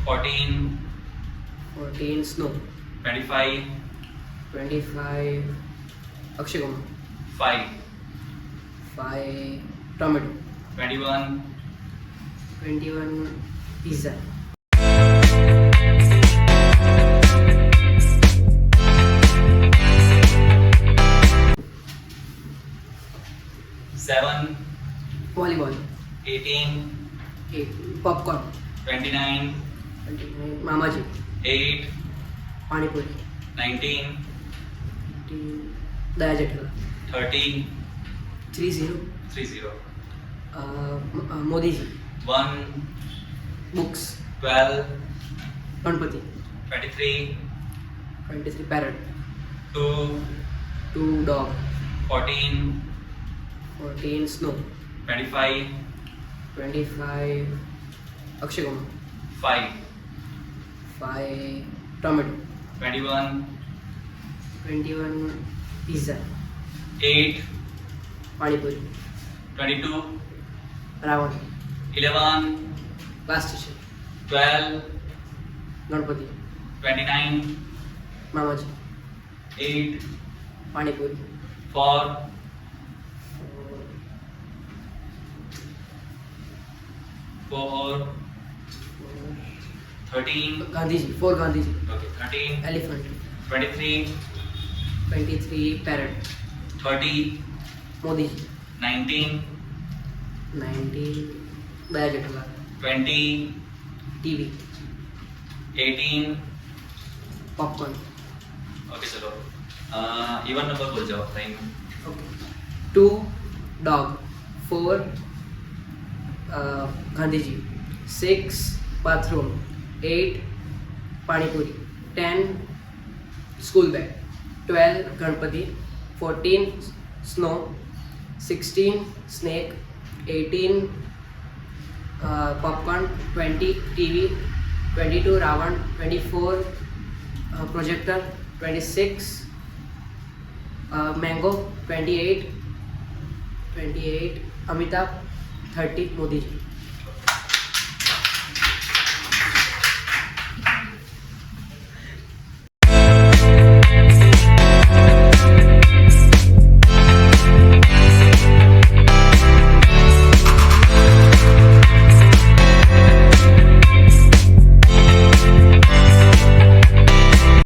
14, 14 snow. 25, 25 Akshay Kumar. 5, 5 tomato. 21, 21 pizza. 7, Volleyball. 18, 8 popcorn. 29, 29 Mamaji. 8, Pani Puri. 19, 18 Daya Jethala. 30, 30 30, Modi ji. 1, Books. 12, Ganpati. 23, 23 parrot. 2, 2 dog. 14, 14 snow. 25, 25 Akshay Kumar. 5, 5 tomato. 21, 21 pizza. 8, Pani Puri. 22, Ravan. 11, Class teacher. 12, Ganpati. 29, Mamaji. 8, Pani Puri. 4, 4, 13, Gandhiji. 4 Gandhiji. okay, 13, Elephant. 23, 23 parrot. 30, Modi ji. 19, 19 Daya Jethala. 20, TV. 18, Popcorn. Okay चलो even number बोल जाओ line Okay. 2 dog. 4 Gandhiji. 6 bathroom. 8 Pani Puri. 10 school bag. 12 Ganpati. 14 snow. 16 snake. 18 popcorn. 20 TV. 22 Ravan. 24 projector. 26 mango. 28 Amitabh. 30 Modi ji.